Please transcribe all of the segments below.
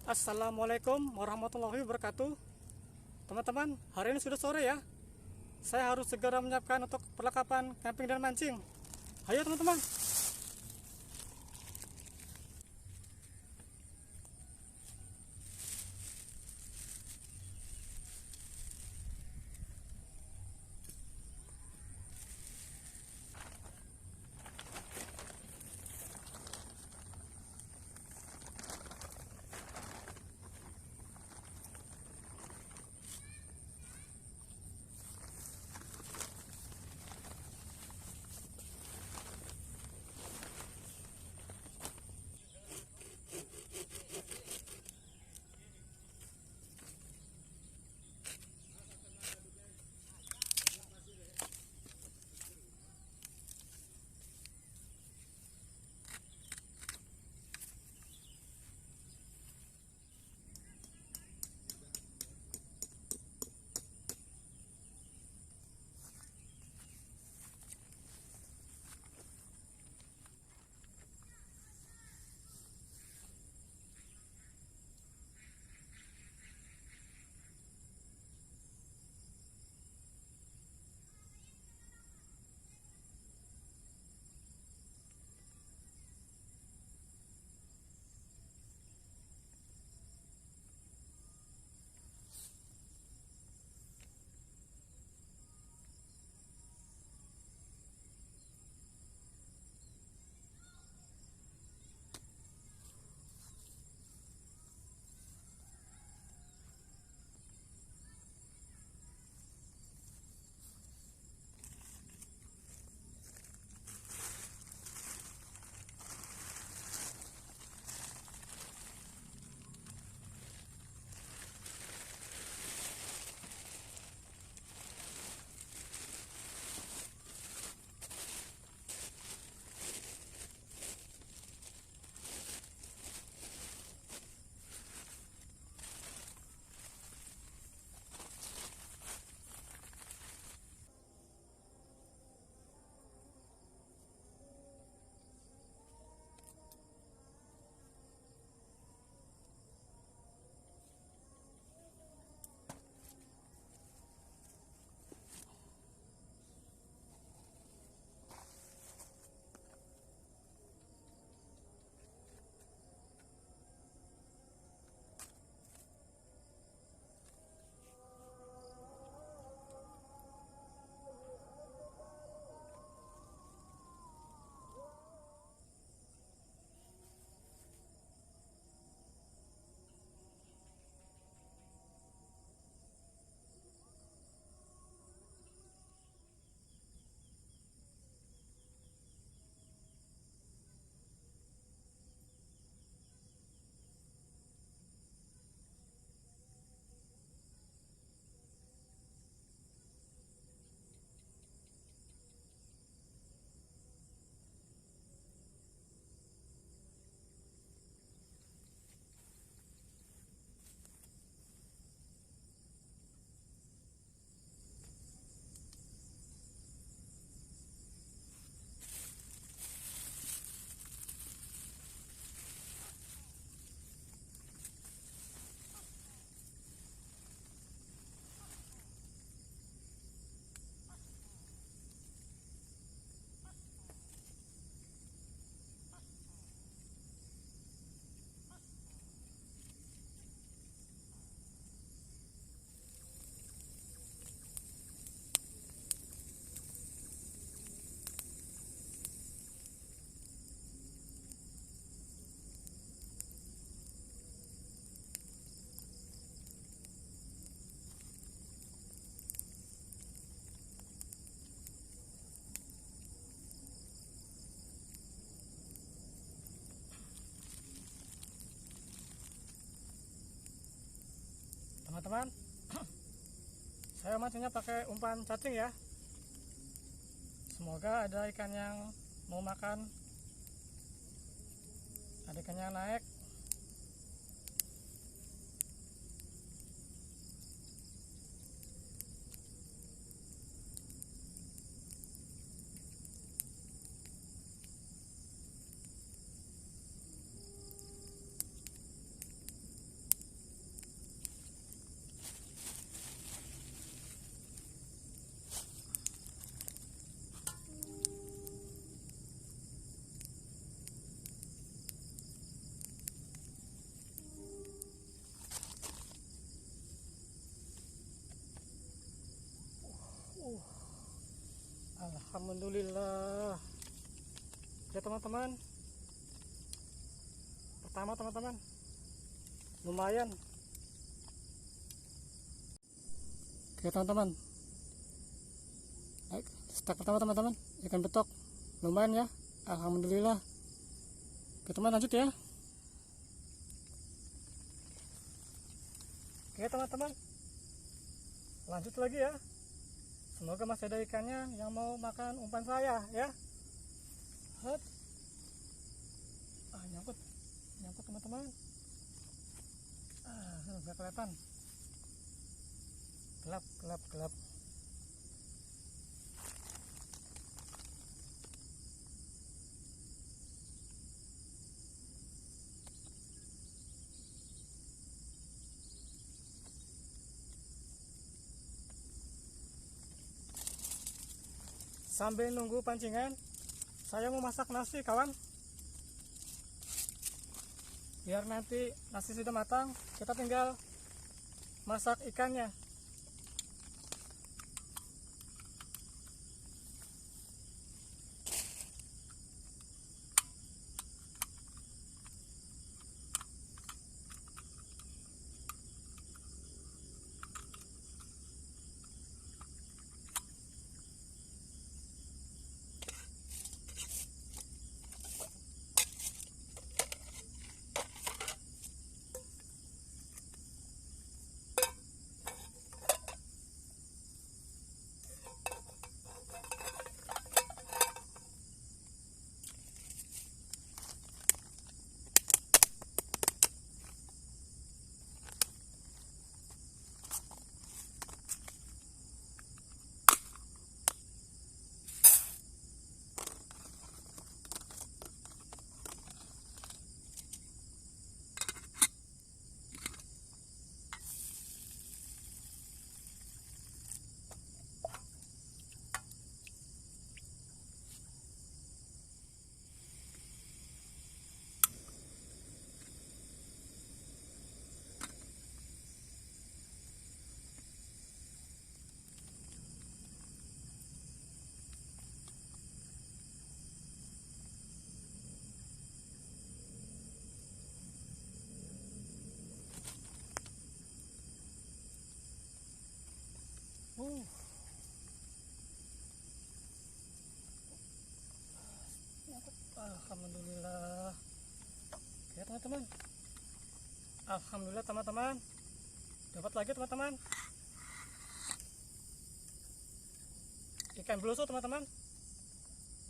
Assalamualaikum warahmatullahi wabarakatuh. Teman-teman, hari ini sudah sore ya. Saya harus segera menyiapkan untuk perlengkapan camping dan mancing. Ayo teman-teman. Teman-teman, saya mancingnya pakai umpan cacing ya. Semoga ada ikan yang mau makan. Ada ikan yang naik. Alhamdulillah. Ya teman-teman, pertama teman-teman lumayan. Oke teman-teman, stek pertama teman-teman, ikan betok lumayan ya, alhamdulillah. Oke teman, lanjut ya. Oke teman-teman, lanjut lagi ya. Semoga masih ada ikannya yang mau makan umpan saya ya. Hot. Nyangkut teman-teman. Nggak kelihatan. Gelap. Sambil nunggu pancingan, saya mau masak nasi kawan. Biar nanti nasi sudah matang, kita tinggal masak ikannya. Alhamdulillah. Oke teman-teman, alhamdulillah teman-teman, dapat lagi teman-teman ikan belusu teman-teman,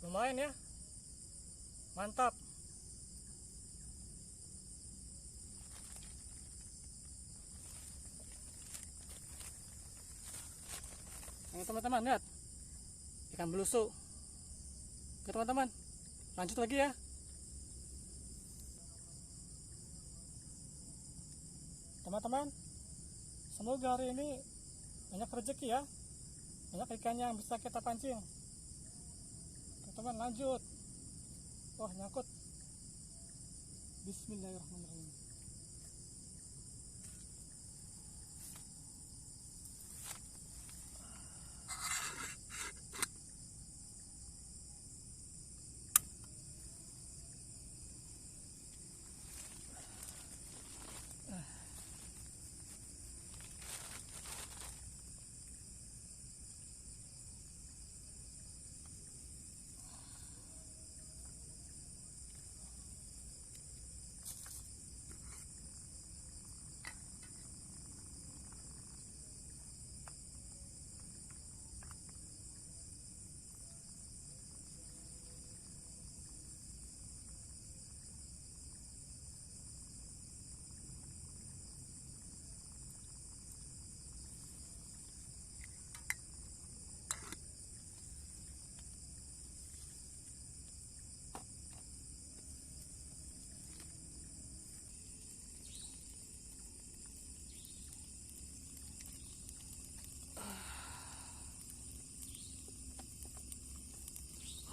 lumayan ya, mantap. Nah, teman-teman lihat ikan belusu. Oke teman-teman, lanjut lagi ya. Teman-teman, semoga hari ini banyak rezeki ya, banyak ikan yang bisa kita pancing. Teman-teman lanjut. Wah nyangkut. Bismillahirrahmanirrahim.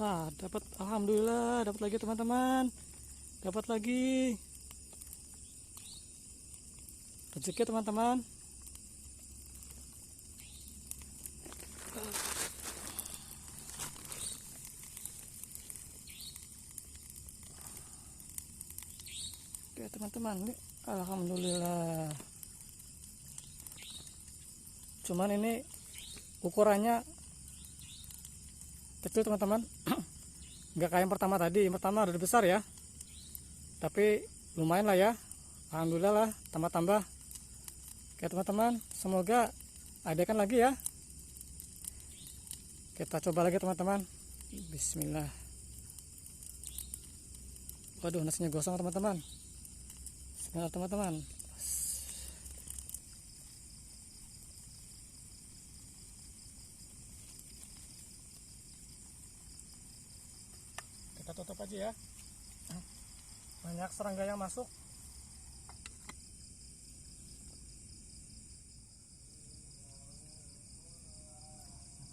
Wah, dapat, alhamdulillah, dapat lagi teman-teman. Dapat lagi. Rezeki teman-teman. teman-teman, ini alhamdulillah. Cuman ini ukurannya kecil teman-teman. Nggak kayak yang pertama tadi. Yang pertama udah besar ya, tapi lumayan lah ya, alhamdulillah lah, tambah-tambah. Oke teman-teman, semoga ada ikan lagi ya. Kita coba lagi teman-teman. Bismillah. Waduh, nasinya gosong teman-teman. Bismillah teman-teman. Kita tutup aja ya, banyak serangga yang masuk.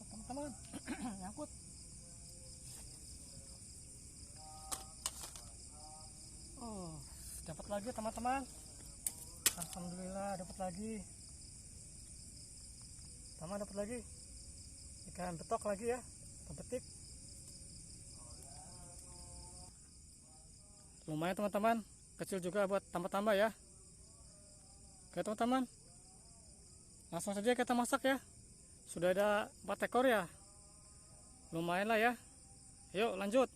Teman-teman, nyangkut. Oh, dapat lagi teman-teman. Alhamdulillah dapat lagi. Dapat lagi ikan betok lagi ya, betik. Lumayan teman-teman, kecil juga buat tambah-tambah ya. Oke teman-teman, langsung saja kita masak ya. Sudah ada 4 ekor ya, lumayan lah ya. Yuk lanjut.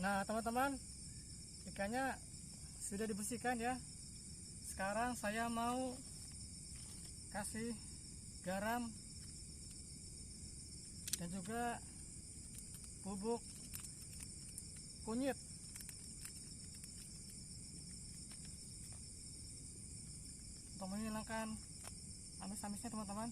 Nah teman-teman, ikannya sudah dibersihkan ya. Sekarang saya mau kasih garam dan juga bubuk kunyit untuk menghilangkan amis-amisnya teman-teman.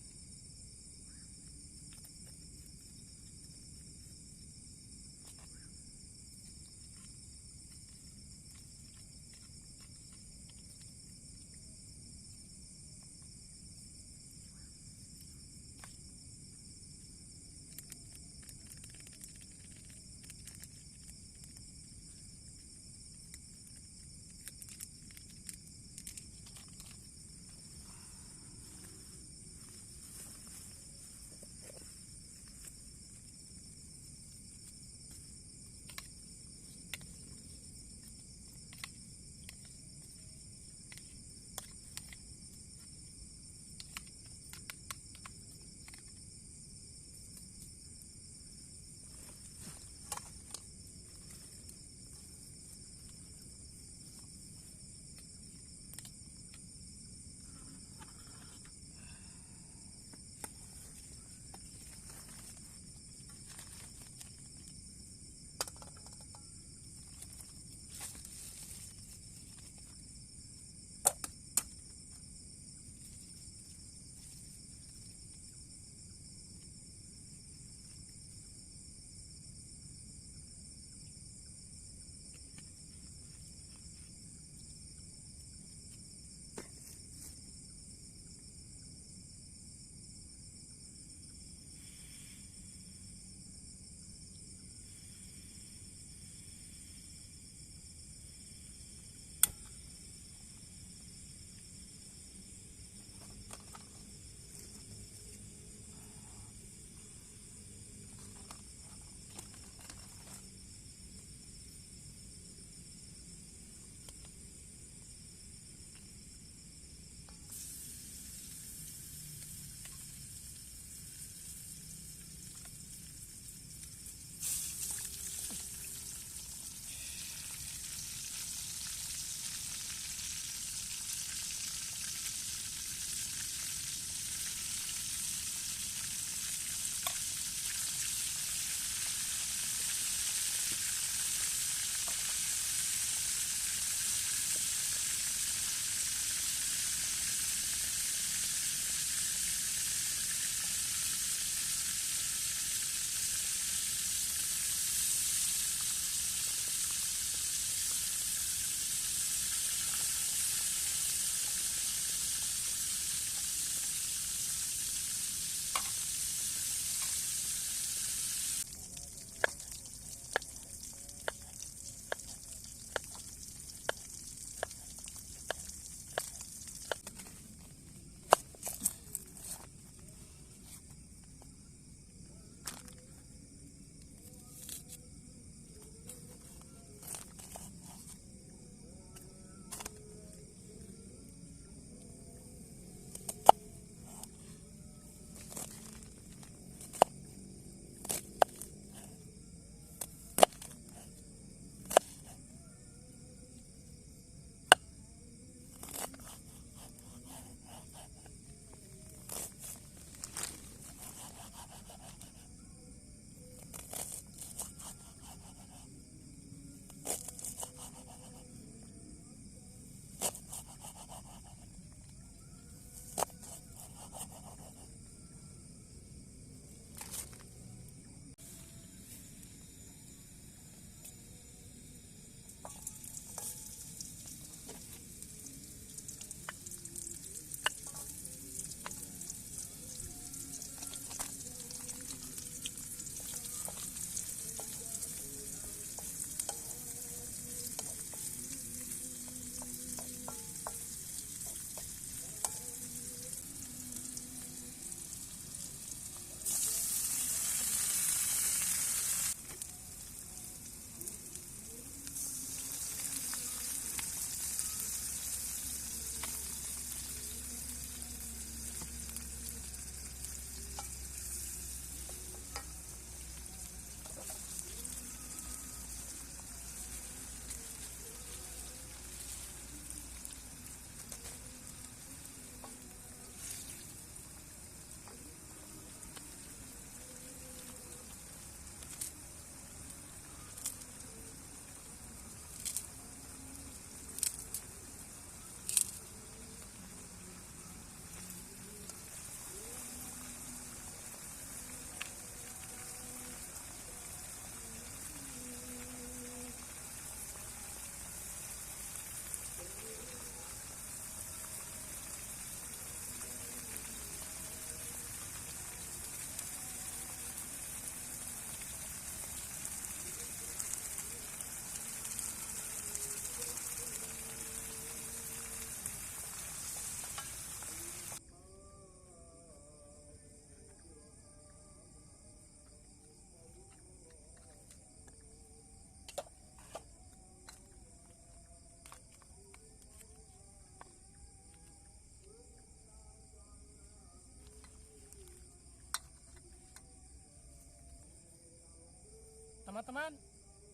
Teman-teman,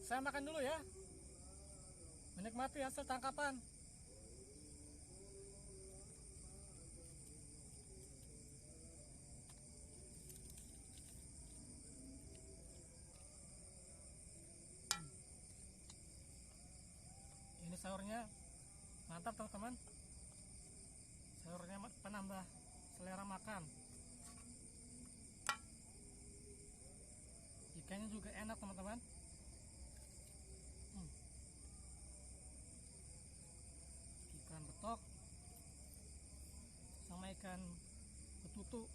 saya makan dulu ya. Menikmati hasil tangkapan. Ini sayurnya mantap teman-teman. Sayurnya penambah selera makan. Ikannya juga enak teman-teman. Ikan betok sama ikan betutu.